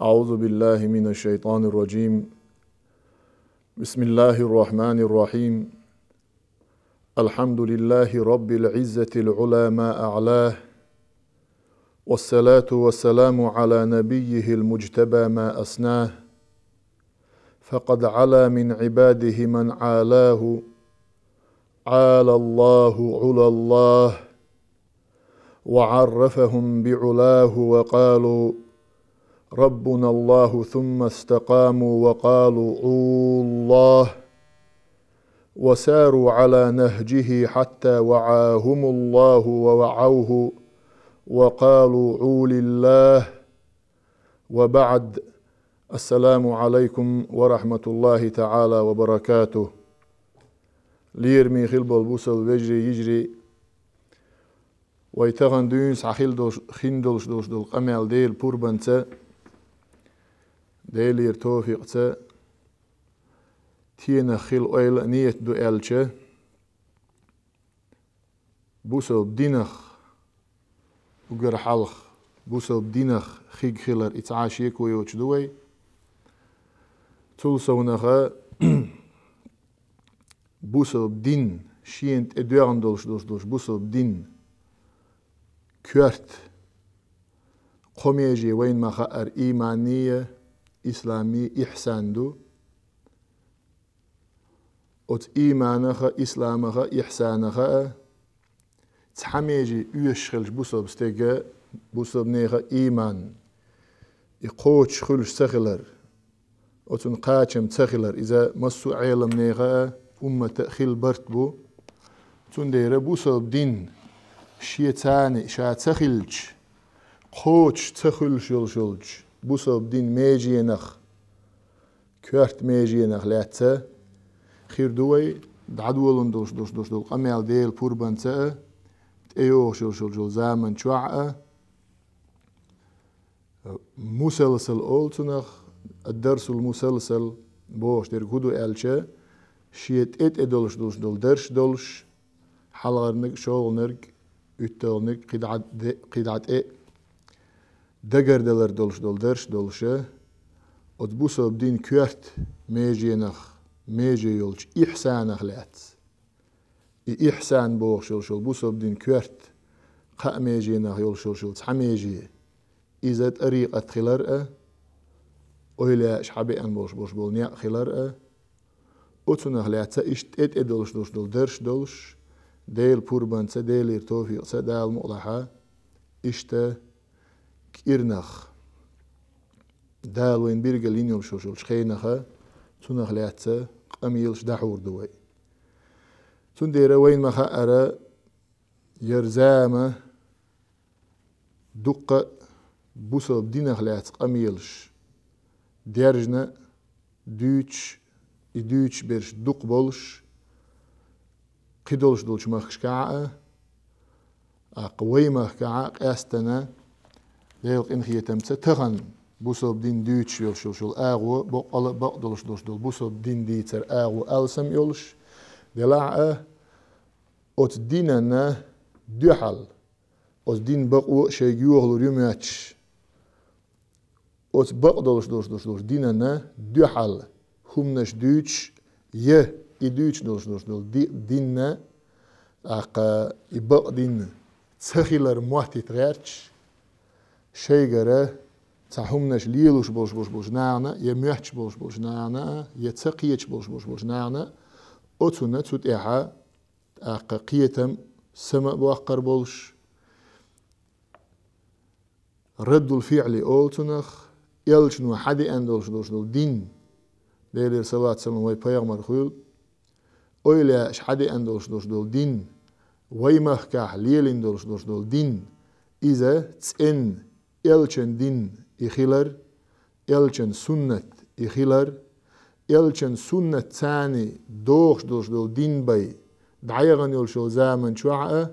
أعوذ بالله من الشيطان الرجيم. بسم الله الرحمن الرحيم. الحمد لله رب العزة العلى ما أعلاه، والصلاة والسلام على نبيه المجتبى ما أسناه، فقد علا من عباده من عالاه، عالى الله علا الله، وعرفهم بعلاه وقالوا ربنا الله، ثم استقاموا وقالوا عوا الله، وساروا على نهجه حتى وعاهم الله ووعوه وقالوا عوا لله. وبعد، السلام عليكم ورحمة الله تعالى وبركاته. ليرمي خلب البوسل وجري يجري ويتغن دونس عخيل خندلش دوش دول قمال ديل بوربنت ديلير توفيق تينا خيل اويل نيت دو الچه بوسل بدينخ وقر حلخ بوسل بدينخ خيق خيلر اتعاشيك ويوش دوي تولسونخ بوسل بدين شينت ادوان دولش بوسل بدين كورت قوميجي وين ما خأر إيمانية إسلامي إحسان دو أت إيمانخ إسلامخ إحسانخ تحميجي يشخلش بوسب ستيجا بوسب نيخ إيمان يقوش خلش سخلر أتن قاچم سخلر إذا مسو عالم نيخ أمة خل برت بو تن دير بوسب دين شيطاني شا تخلش قوش تخلش يلشلش بوسب دين ميجينخ كورت ميجينخ لاتسا خير دوي دعدولن دوش دول قمال ديل بوربانتا تأيوه شل زامن شوعة مسلسل أولتنخ الدرس المسلسل بوش دير كودو ألشا شيت ادولش دول درش دولش حلغرنك شغلنك اتلنك قدعت دقر دلر دولش دول درش دولشه اتبوسو بدين كورت ميجينخ ميجي يولش إحسانخ لات إحسان بوخ شل بوسو بدين كورت قا ميجينخ يولش تحميجي إذا طريقة خلرأ أويلا شحبي أن بوش بول نيا خلرأ أتنخ لات إشت ادولش دول درش دولش ديل بوربان ديل توفيق دال مقلحة إشتا كيرنخ دال وين بيرجلين يوم شو شخينخه تنخ لاتسا قميلش دحور دوي تندير وين ما خأر يرزامة دقة بوسل بدينخ لات قميلش درجنا دوتش برش دق بولش قدولش دولش مخش كعاء قوي مخ كعاء أستنا ليلق إنخية تمسا تغن بوسب دين دوتش يلشل آغو بقدلش دول بوسب دين ديتر آغو ألسم يلش دلعة أت ديننا دوحل أت دين بقو شيجوغ لريماتش أت بقدلش دولش ديننا دوحل همنش دوتش إدوتش دول ديننا يبق دين تسخيلر موحتي تغيرش شيجره تحمنش ليلوش بوش نانا يميحش بوش نانا يتسقيش بوش نانا أتونا تود إيحا قيتم سماء بوقر بولش رد الفعل أولتنخ يلشنو حدي أندولش دول دين ديلير صلاة سلام وي بيغمر خيل أويلاش حدي أندولش دول دين ويمخكاح ليلين دولش دول دين إذا تسئن يلشن دين إخيلر يلشن سنة إخيلر يلشن سنة ثاني دوش دول دين باي دعيغن يلشو زامن شوعة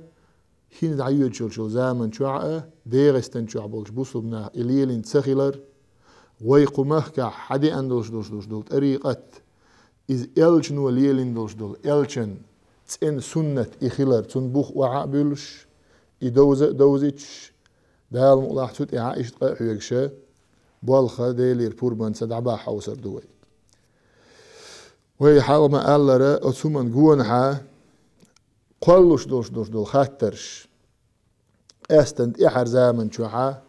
هين دعيو يلشو زامن شوعة ديغستن شوع بولش بوصبنا إليلين تسخيلر ويقمخكا حدي أندوش دول طريقة إذ يلشن وليلين دول يلشن تسن سنة إخيلر تنبوخ وعا بولش إدوزتش دال مقلاح توت إعاء إشتقاء حيكشة بالخا ديلير بوربان سدعبا حوسر دوي وهي حال ما قال لرا أتسومن جونها قلوش دول خاترش استند إحر زمن شوحا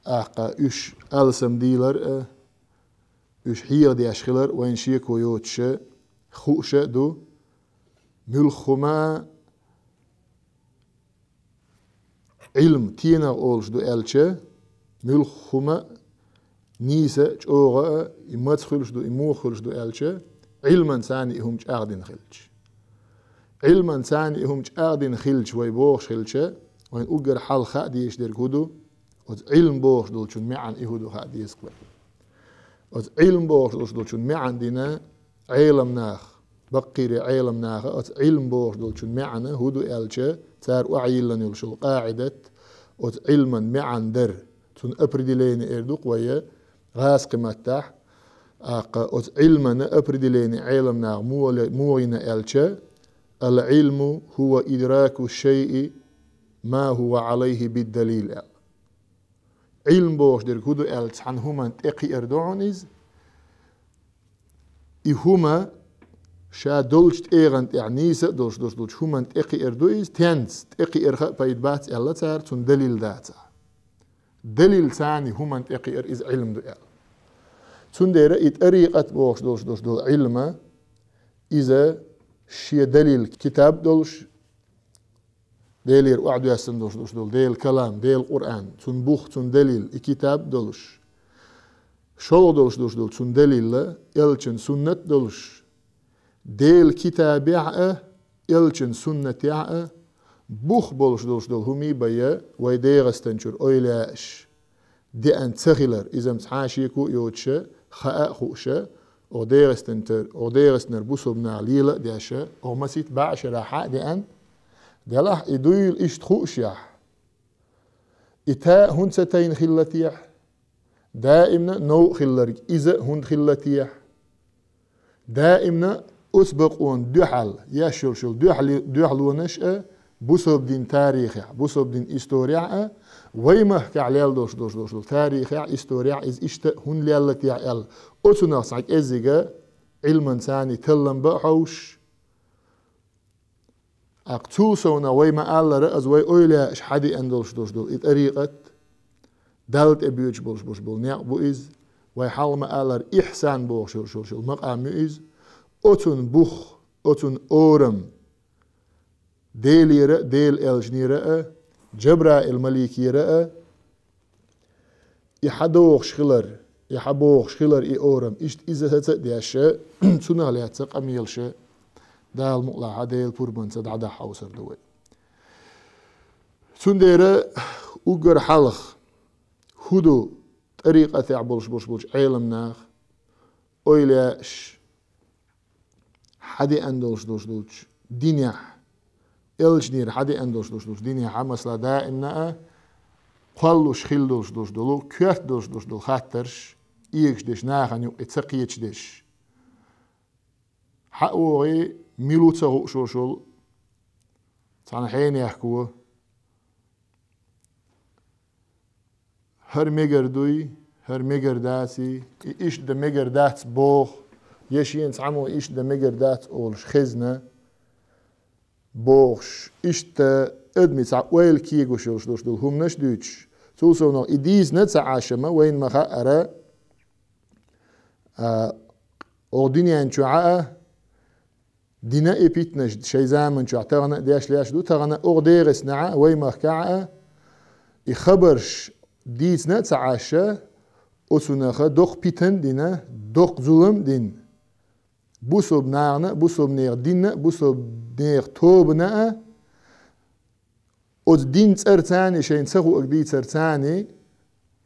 أحقا إش ألسم ديلر إش حير دي أشخلر وين شيكو يوتش خوش دو ملخما علم تينا أولش دو ألشة ملخما نيسة جوغا يمتخلش دو يموخلش دو ألشة علما ثاني هم جاردين خلش علما ثاني هم جاردين خلش ويبوخ خلشة وين أجر حال خاديش در كودو علم بوخ دول شون معن إهودو خاديس قبل علم بوخ دول شون معن دينا علم ناخ بقيري علم ناخ علم بوخ دول شون معن هودو ألشة تار وعيلن يلشل قاعدة علما معن در تون أبردلين إردوق ويا غاس قمتح علما أبردلين علم ناخ موين ألشة العلم هو إدراك الشيء ما هو عليه بالدليل علم بوش در كودو ألت عن هما تقي أردوعنيز هما شا دولشت إيغانت إعنيسة دولش هما تقي أردوئيز تنس تقي إرخاء بايد بات ألا تار تون دليل داتا دليل ثاني هما تقي إرئيز علم دو أل تون ديرا إتأريقات بوش دول علم إذا شي دليل كتاب دولش ديلير وعدو يسن دول ديل كلام ديل قرآن تون بوخ تون دليل كتاب دولش شو دولش تون دليل يلچن سنة دولش ديل كتاب يعأ يلچن سنة يعأ بوخ بولش دول همي بيا ويديغستنشر اويلاش دي ان تخيلر إذا متحاشيكو يوتشا خاء خوشا او ديغستنر بوسو بنعليلة دياشا او مسيت باعش راحة دي ان دلح إدويل إشت خوشيح إتاء هن ستين خلتيح دائمنا نو خلرج إذا هن خلتيح دائمنا أسبقون دحل يشل دحل ونشأ بوسب دين تاريخ بوسب دين إستوريا ويمه كعليل دوش تاريخ إستوريا إز إشت هن ليالتيح ال أتنا صعك إزيجا علما ثاني تلم بحوش أقتوسونا ويما قال رأز وي أويلا إش حدي أندلش دول إتأريقت دالت أبيوش بولش بول نيق بوئز وي حال قال إحسان بوخ شل مقام مؤز أتن بوخ أتن أورم ديل الجني رأى جبراء المليكي رأى يحدوخ شخلر إي أورم إشت إذا تتدياشا تسونا لها تسق أميلشا دال مقلع ديل بوربان سدعدا حوسر دوي سنديرة أجر حلخ هدو طريقة تعبلش علم ناخ أويلاش حدي أندوش دينيا إلجنير حدي أندوش دينيا حمسلا دائمنا قلوش خيل دولو كيرت دول خاترش إيكش ديش ناخن يو اتسقيتش ديش حقوغي ميلو تسغو شوشل تانا حين يحكوه هر ميگر دوي هر ميگر داتي إيش دا ميگر دات بوخ يشين تعمو إيش دا ميگر دات أولش خزنة بوخش إيش تا أدمي تاع ويل كيغو شوش دول هم نش دوتش توسو نو إديز نتسا عاشما وين مخا أرى أو دنيا انشوعاء دينا إبيتنش شي زامن شو اعتغنا دياش لياش دو تغنا أغديرس نعا وي مخكعا يخبرش ديس نتسا عاشا أسوناخا دوخ بيتن دينا دوخ ظلم دين بوسوب نارنا بوسوب نير دينا بوسوب نير توبنا أز دين تسرتاني شين سخو أكدي تسرتاني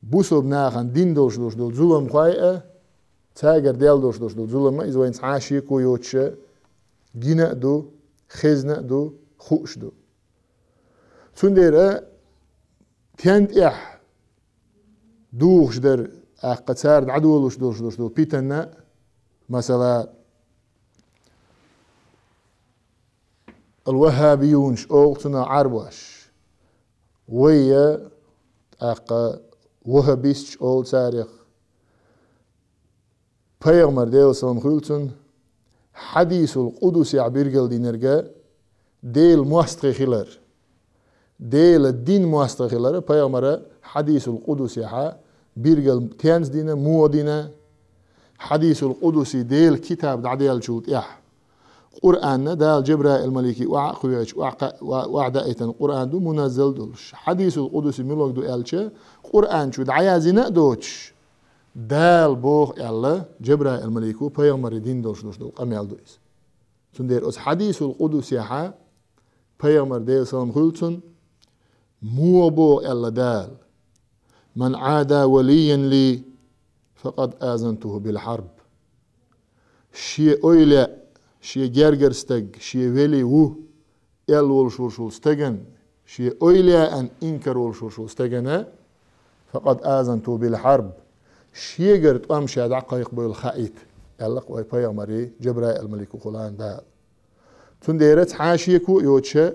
بوسوب ناخن دين دوش دول ظلم خوايا تاجر ديال دوش دول ظلم إذا وين عاشي كويوتش جينا دو خزنا دو خوش دو سنديرا تيانت إح دوخش در قتار عدولوش دوش دول بيتنا مثلا الوهابيون أوغتنا عربوش ويا وهابيستش أول تاريخ Peygamber ديل سلام خلتون حديث القدس عبيرجل دينرجا ديل مستخيلر ديل الدين مستخيلر Peygamber حديث القدس يحا بيرجل تيانز دينا مو دينا حديث القدس ديل كتاب دعديال شوت يح قرآن دال جبرائيل الملكي وعقويش وعدائتا القرآن دو منزل دولش حديث القدس ملوك دو ألشة قرآن شو دعيازينا دوش دال بوغ يلا جبرائيل الملكو بيغمر دين دولش دول قميال دويس تندير أس حديث القدس يحا بيغمر ديل سلام خلتون مو بوغ يلا دال من عادى وليا لي فقد آذنته بالحرب شي أويلا شي جرجر ستج شي ولي وو يل والشورشول ستجن شي أويلا أن إنكر والشورشول ستجنا فقد آذنته بالحرب شي جرت أمشي على دقائق بالخائت يلا قوي بيغمري جبرائيل الملك خلان دا تنديرت حاشيكو يوتشا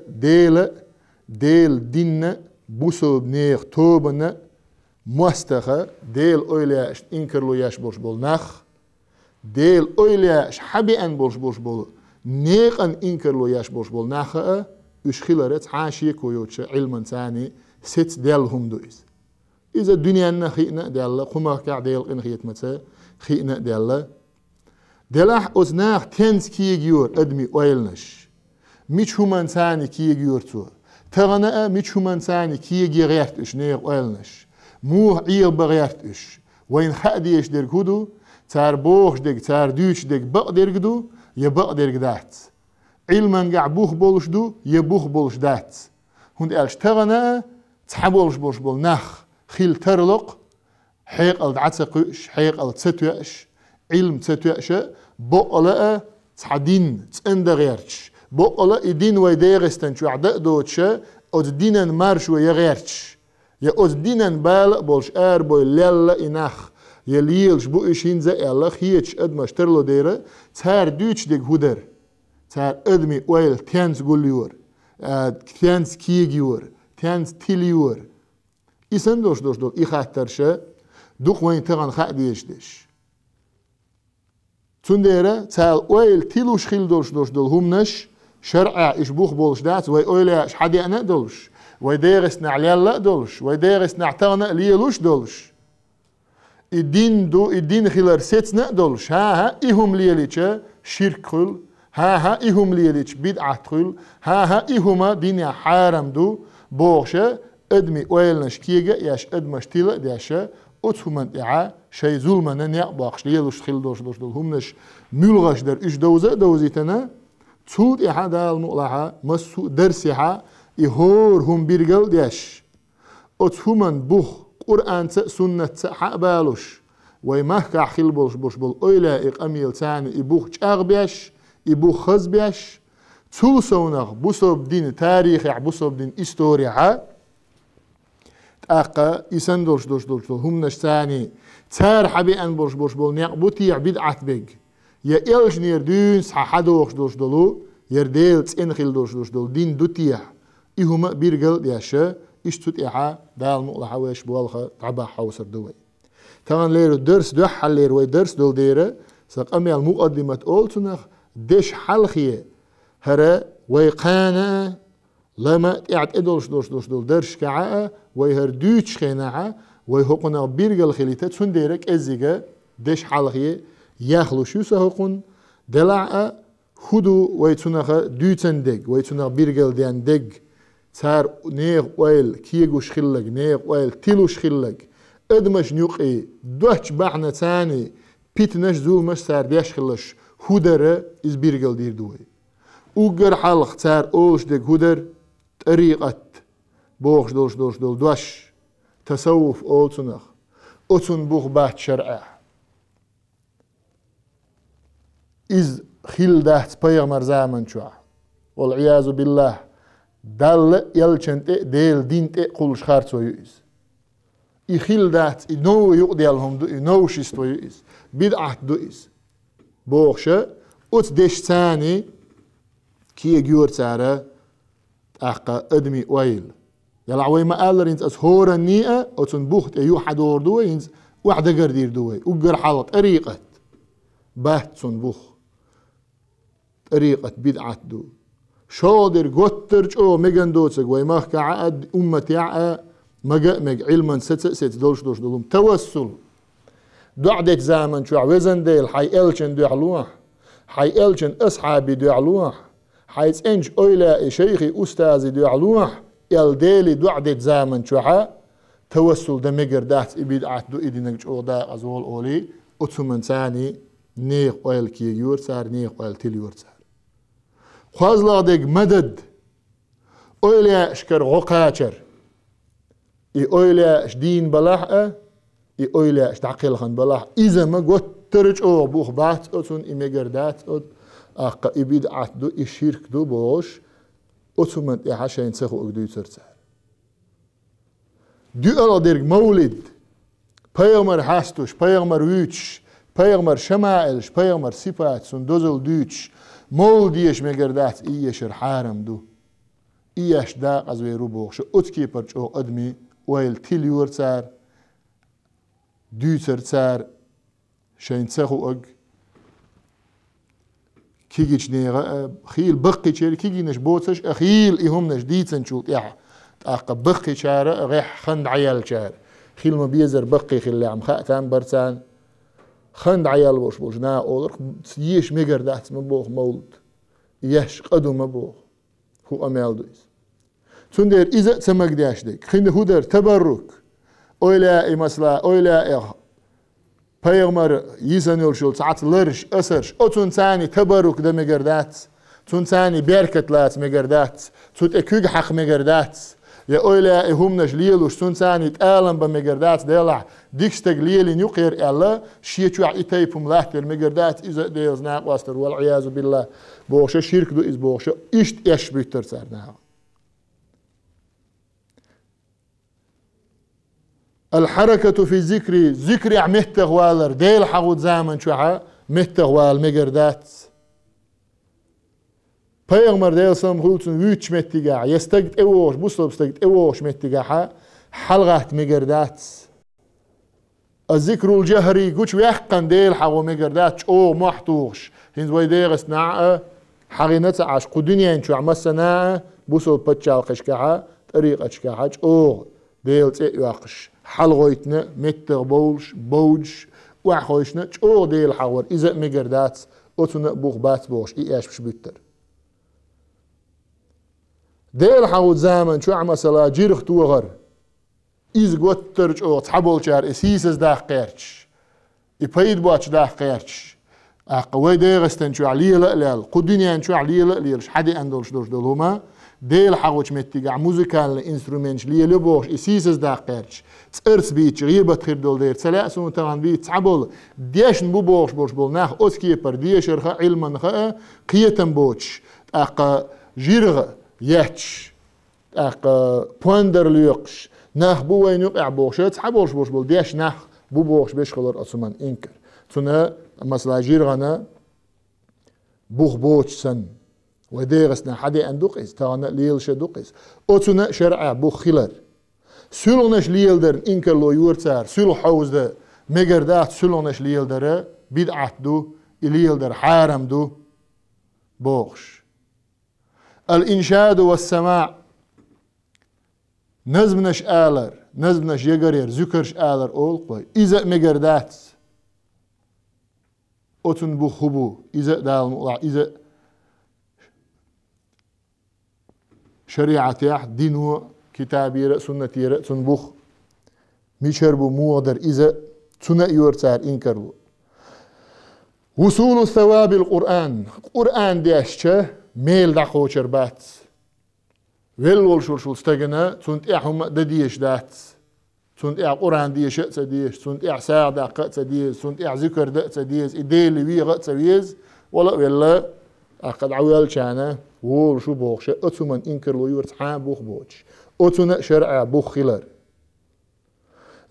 ديل دين بوسوب نيخ توبنا مستخه ديل أويلا إنكر لو ياش بول نخ ديل أويلا حبي أن بول نيق أن إنكر لو ياش بول نخ أشخيلرت حاشيكو يوتشا علما ثاني ست ديلهم دويس إذا الدنيا نخينا ديال قما كع ديل إن خيت متى خينا ديلاح أزناخ تنس كي يجور أدمي أويلنش ميش همان ثاني كي يجور تو تغنى ميش همان ثاني كي يجي غيرتش نيق أويلنش موه عيل بغيرتش وين خاديش دركودو تار بوخش دك تار دوش دك بقدركدو يبقدركدات علما قاع بوخ بولش دو يبوخ بولش دات هند قالش تغنى تحبولش بولش بول نخ خيل ترلق حيق الدعتقش حيق التتوش علم تتوش بقلا تحدين تندغيرش بقلا يدين ويديرستن شو عدق دوتش od dinan maršu je gerč. Je od dinan bal bolš boy lella inach. Je lielš bu ishin za Allah hiech adma shterlo dere. Tsar duch dig huder. Tsar admi oil tians gulior. Tians kiegior. Tians tilior. İsen doş İxattarşa duq wayn tagan xadiyeshdish. Tundere tsal oil tilush khil dosh humnash شرع إشبوخ بولش دات وي أويلا شحدي أنا دولش وي ديرس نعليال لا دولش وي ديرس نعتغنا ليلوش دولش الدين خلال سيتنا دولش ها إهم ليليتش شرك خل ها إهم ليليتش بدعة خل ها إهما دنيا حارم دو بوغشة أدمي أويلنش كيجا ياش أدمش تيلا دياشا أتهمن إعا شي ظلمنا نيقباقش ليلوش خل دوش همنش ملغش در إش دوزيتنا تود إحدى المؤلحة مسو درسها إهور هم بيرجل ديش أتهمن بوخ قرآن سنة حقبالوش ويمهكع خيل بوش بول أولا إقاميل تاني إبوخ أغبيش إبوخ خزبيش تولسونغ بوصوب دين تاريخ بوصوب دين إستوريا تأقى إسان دوش هم نشتاني تار حبي أن بوش بول نيقبوتي عبيد عتبيج يا إلش نير دونس حدوخ دوش دولو يرديلت إنخيل دوش دول دين دوتيح إهما بيرجل دياشا إشتوت إحا دال مؤلحة ويش بوالخا تعبا حوصر دوي طبعا ليرو درس دو حل لير وي درس دول ديرا ساقامي المقدمة أولتنخ ديش حلخية هرا ويقانا لما تعد إدولش دوش دول درش كعاء ويهر دوتش خيناعا ويهقنا بيرجل خليتا تسون ديرك إزيغا ديش حلخية ياخلو شو سهقون دلعا خدو ويتونخ دوتن دق ويتونخ بيرجل ديان دق تار نيغ ويل كيغو شخلق نيغ ويل تيلو شخلق ادمش نيوقي دوش بحنا تاني بيتنش زول مش تار ديش خلش هودر از بيرجل دير دوي اوغر حلق تار اولش دق هودر طريقة بوخش دول دوش تصوف اولتونخ اتون بوخ بحت شرعه إز خيل دهت بيغمر زامن شوع والعياذ بالله دل يلچنت ديل دينت قولش خارتو يؤيز خيل دهت نو يقديالهم دو نو شستو يؤيز بدعة دو إز بوخشة أت ديش ثاني كي يجور تارا أحقا أدمي ويل يلا وي ما قال رينز أس هورا نيئة أتون بوخت أيو حدور دوي ينز واحدة قردير دوي وقر حلط طريقة بات سون بوخ طريقة بدعة دو شادر قطرج أو مجن دوتسك وي ماخ كعقد أمتي عقا مج علما ست دولش دولم توسل دعدت زمن شو عوزن ديل حي إلشن دو علوح حي إلشن أصحابي دو علوح حيث إنج أولا شيخي أستاذي دو علوح الديلي دعدت زمن شو توسل دمجر دات بدعة دو إدي نجش أودا أزول أولي أتسمن ثاني نيق أويل كي يور سار نيق أويل تيل يور سار خوازلا ديك مدد أولا شكر غقاتر إي أولا شدين بلاحة إي أولا شتعقل خان بلاح إذا ما قلت ترج أو بوخ بات أتون إي مجر دات أت أقا إي بدعة دو إي شرك دو بوش أتسمن إي حاشين سخو أقدو يسر سار دو ألا ديك مولد پیغمبر هستوش پیغمبر ویچ پیغمبر شمائلش پیغمبر صفات سون دوزل دوچ مولدیش مگردات ایش حرم دو ایش داق از وی رو بوخش اتکی پرچ او ادمی ویل تیلیور سار دوچر سار شین سخو اگ کیگیچ نیغا خیل بقی چیر کیگی نش بوتسش اخیل ایهم نش دیتسن شوت اح اق بقی چاره غیح خند عیال چار خيل ما بيزر بقي خيل عم خاتم برسان خند عيال بوش نا اولر يش ميجر دات مبوخ مولد يش قدو مبوخ هو امال دويس تندر اذا سمك داش ديك خند هودر تبرك اولا مثلا اولا پیغمبر يسنول شول ساعت لرش اسرش اتون ثاني تبرك ده ميجر دات تون ثاني بركت لات ميجر دات توت اكوج حق ميجر دات يا أولا هم نجليل وشتون ثاني تآلم بمجردات دلع ديكستج ليل نيقير الله شيء شو عيتيبهم لاحتر المجردات إذا ديز ناقواستر والعياذ بالله بوشة شرك دو إز بوشة إشت إيش بيتر صارنا الحركة في ذكر عمتغوالر ديل حقود زمن شو متغوال مجردات پیغمبر دیل سام خودتون ویچ متیگه یستگت اوش بوسلب استگت اوش متیگه حلقت میگردات الذكر الجهري قوش ويحقن ديل حقو ميقردات او محتوش هنز ويديغس ناعه حقينتا عاش قدنيا انشو عمسنا بوسو بتشال قشكعه طريقه شكاحج او ديل تي واقش حلغويتنا متر بولش بوج وحويشنا او ديل حور اذا ميقردات اوتنا بوخ بات بوش ايش بش بيتر ديل حاود زمن شو عمسلا جيرخ توغر إز قوترج أو تحبول شار إسيسز داخ قيرش إبايد بواتش داخ قيرش أقوي ديغستن شو عليه لألال قدنيان شو عليه لألال حدي أندولش دوش دولهما ديل حاوش متيقع موسيقال إنسترومنتش ليه لبوش إسيسز داخ قيرش تأرس بيتش غيبة خير دول دير تسلاسون تغان بيت تحبول ديشن بوش بول ناخ أسكي پر ديشر خا علما خا قيتن بوش أقا جيرغ ياتش أق بوندر ليقش ناخ بوين يقع بوشت حبوش بوش بول ديش ناخ بو بوش بيشخلر أسمان إنكر تنا مثلا جيرغنا بوخ بوش سن وديغسنا حدي أندوقيس تانا ليل شدوقيس أتنا شرع بوخ خلر سلونش ليل در إنكر لو يورتار سلو حوز ده مجردات سلونش ليل در بدعت دو ليل در حارم دو بوخش الإنشاد والسماع نزمنش آلر نزمنش يقرير ذكرش آلر أول قوي إذا مقردات أتن بخبو إذا دال مقلع إذا شريعة يح دينو كتابي سنة يرى تنبخ ميشربو مودر إذا تنا يورتار إنكربو وصول الثواب القرآن ديشته ميل دخو شربات ولول شول استغنا تونت احهم دديش دات تونت اح قران ديش تديش تونت اح ساعه دقه تديش تونت اح ذكر د تديش ايديل وي غ تسويز ولا اقد عوال شانه وول شو بوخش اتمن انكر لو يورت حام بوخ بوش اتنا شرع بوخ خلر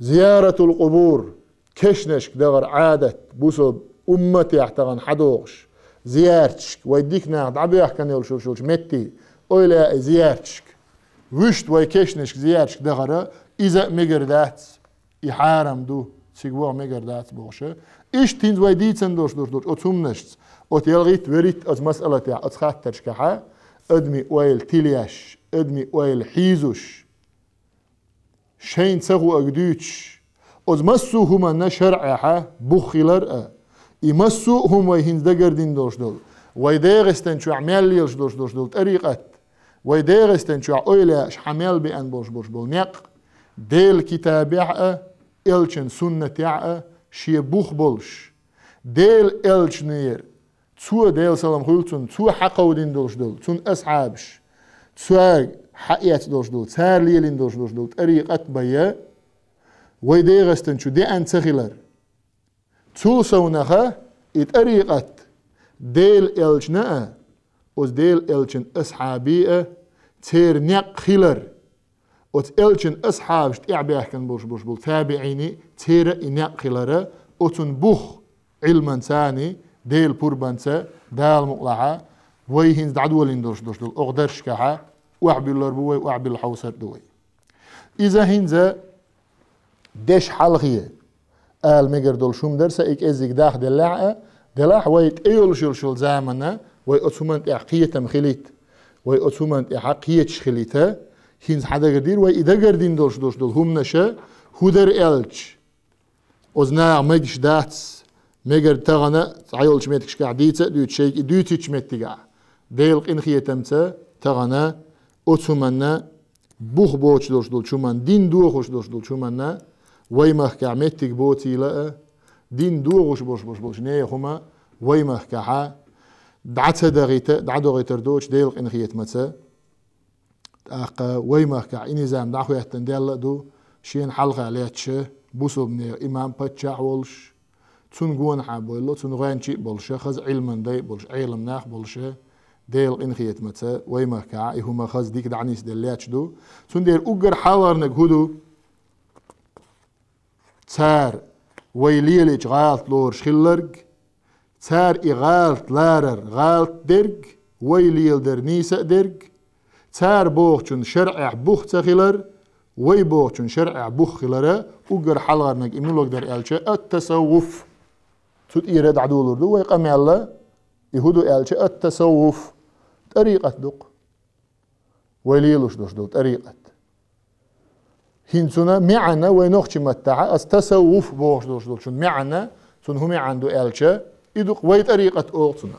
زياره القبور كشنش دغر عاده بوسو امتي احتغن حدوش زيارتشك ويديك ناخد عبي يحكن يول شو متي اويلا زيارتشك وشت ويكشنش زيارش دغرة إذا مقردات يحارم دو سيقوغ مقردات بوشة إيش تينز ويديتسن دوش أتومنشت أتيلغيت وريت أت مسألة يا أتخات ترشكحة أدمي ويل تيلياش أدمي ويل حيزوش شين سغو أقدوش أزمسو هما نشرعها بخيلر يمسو هم ويهنز دقردين دوش دول ويداغستن شو عمال يلش دوش دول طريقة ويداغستن شو أويلاش حمال بأن بوش بول نيق ديل كتابع إلشن سنة يع شي بوخ بولش ديل إلش نير تسوى ديل سلام خلتون تسوى حقودين دوش دول تسون أصحابش تسوى حقيات دوش دول تسار ليلين دوش دول طريقة بيا ويداغستن شو دي أن تغيلر تسوسونها إطريقة ديل إلشنا وز ديل إلشن أصحابي تير نيق خيلر وت إلشن أصحابش تعبيه كان بوش بول تابعيني تير إنيق خيلر وتن بوخ علما ثاني ديل بوربانسا دال مقلعة ويهنز دعدولين دوش دول أغدرش كها وعبي اللربوي وعبي الحوسر دوي إذا هنزا ديش حلقية آل ميجر دول شوم درسا إيك إزيك داخ دلاح ويت إيول شل زامنا ويأتسومنت إحقية مخليت ويأتسومنت إحقية شخليتا هينز حدا قدير وإذا قردين دوش دول هم نشا هودر إلج أزنا ميجش داتس ميجر تغنى عيول شميتكش قاعديتا دوت شيك دوتي شميتكا ديل إنخية تمتا تغنى أتسومنا بوخ بوش دوش دول شومان دين دوخوش دوش دول شومنا ويمخ كعمتك بوتي لا دين دوغوش بوش نيه هما ويمخ كعا دعتها دغيتر دوش ديل إنخية متا أقا ويمخ كع إنزام دعخو يحتندل دو شين حلقة عليتش بوسو بني إمام بتشع ولش تون جون حابولو تون غانشي بولش خز علم داي بولش علم ناخ بولش ديل إنخية متا ويمخ كع هما خز ديك دعنيس دلياتش دو تون دير أجر حوار نجهدو تار ويليلج غالت لور شخلرج تار إغالت لارر غالت درج ويليل در نيسا درج تار بوخشن شرع بوخ تخلر وي بوخشن شرع بوخ خلره وقر حلغر نج إمنولوك در ألشة التصوف تود إيراد عدولور دو ويقام الله يهودو ألشة التصوف طريقة دق ويليلوش دوش دو طريقة هنسونا معنا وينوخش متاعة التصوف بوخش دوش دولشون معنا سون هم عنده ألشة يدق وي طريقة أولتنا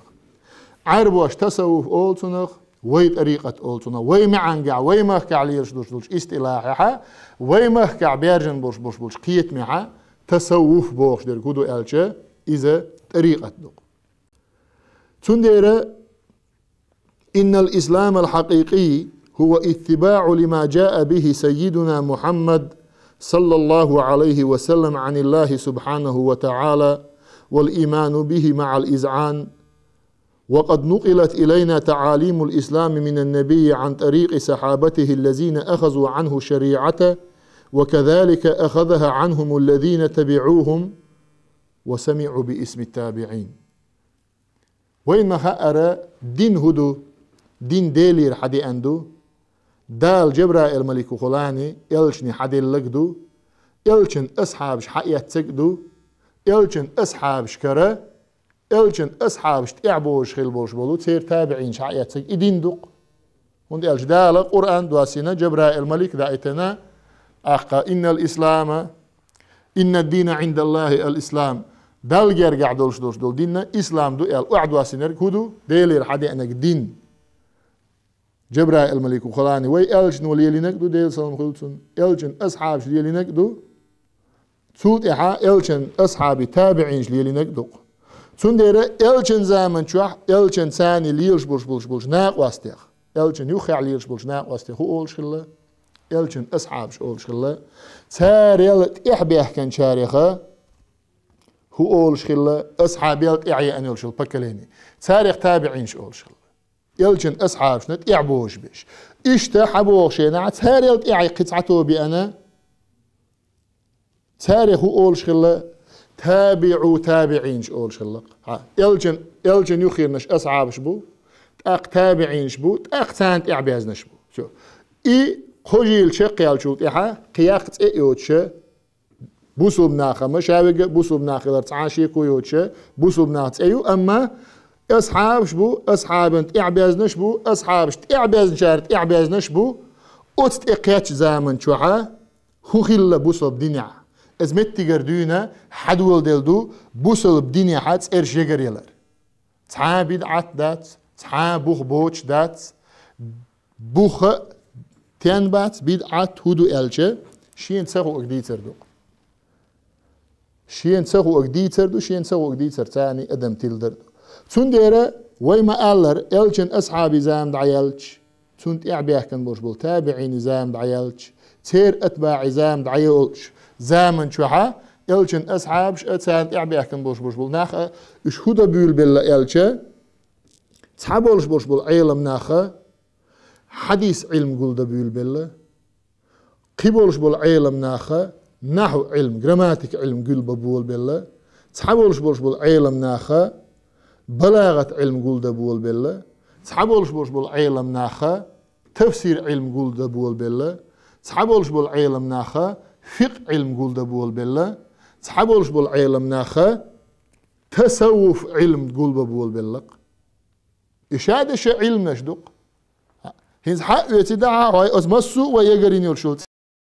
عربوش تصوف أولتنا وي طريقة أولتنا وي معنقع وي مخكع ليرش دوش استلاحها وي مخكع بيرجن بوش قيت معا تصوف بوخش در كودو ألشة إذا طريقة دق تندير إن الإسلام الحقيقي هو اتباع لما جاء به سيدنا محمد صلى الله عليه وسلم عن الله سبحانه وتعالى والإيمان به مع الإذعان وقد نقلت إلينا تعاليم الإسلام من النبي عن طريق صحابته الذين أخذوا عنه شريعته وكذلك أخذها عنهم الذين تبعوهم وسمعوا باسم التابعين وإنما أرى دين هدو دين ديلير حدي أندو دال جبرائيل ملك خلاني إلشني حدي اللقدو إلشن أصحابش حقيت تقدو إلشن أصحابش كرا إلشن أصحابش تعبوش خلبوش بولو تسير تابعين حقيت تق إدين دق وند إلش دال قرآن دواسينا جبرائيل ملك دائتنا أخا إن الإسلام إن الدين عند الله الإسلام دال جرجع دولش دول ديننا إسلام دو إل وعد واسينر هدو ديلير حدي أنك دين جبرائيل الملك وخلاني وي ألجن وليلي نقدو ديل سلام خلصن ألجن أصحابش ليلي نقدو سود إحا ألجن أصحابي تابعينش ليلي نقدو سون ديرا ألجن زامن شوح ألجن ثاني ليلش بولش ناق واستيخ ألجن يوخع ليلش بولش ناق واستيخ هو أولش خلا ألجن أصحابش أولش خلا تاريلت إحبيه كان شارخة هو أولش خلا أصحابي يلت إعي أن يلشل بكليني تاريخ تابعينش أولش خلا يلجن أصحابش نت إعبوش بيش إشتا حبوش ينع تاريلت إعي قطعته بأنا تاريخ هو أولش خلا تابعوا تابعينش أولش خلا يلجن يخيرنش أصحابش بو تاق تابعينش بو تاق تانت إعبيازنش بو شو إي خجيل شقيال شوت إحا قياقت إيوتش بوسوب ناخا مشاوق بوسوب ناخا تعاشي كويوتش بوسوب ناخت أيو أما أصحاب شبو أصحاب انت إعباز نشبو أصحاب شت إعباز نشارت إعباز نشبو أوت إقياتش زامن شوحا هو خيلا بوسوب دنيا أزمت تقردونا حدول دلدو بوسوب دنيا حات إرش يقر يلر تعا بدعات دات تعا بوخ بوش دات بوخ تين بات بدعات هدو ألشة شين تساقو أقدي تردو شين تساقو أقدي تردو شين تساقو أقدي ترتاني أدم تلدردو تون ديرا ويما ألر ألشن أصحابي زام دعيالش تون إعبيح كان بوش تابعين زام دعيالش تير أتباع زام دعيالش زامن شوحا ألشن أصحابش أتسان إعبيح كان بوش ناخا إش هدا بيول بلا ألشة تحبولش بوش علم ناخا حديث علم قول دبيول بلا قبولش علم ناخا نحو علم جراماتيك علم قول ببول بلا تحبولش علم ناخا بلاغة علم قول دبول بلا تحبولش علم ناخا تفسير علم قول دبول بلا تحبولش علم ناخا فقه علم قول دبول بلا تحبولش علم ناخا تصوف علم قول ببول بلا إشادة علم نشدق هنز حق يتدعى هاي أزمسو ويقرين يرشوت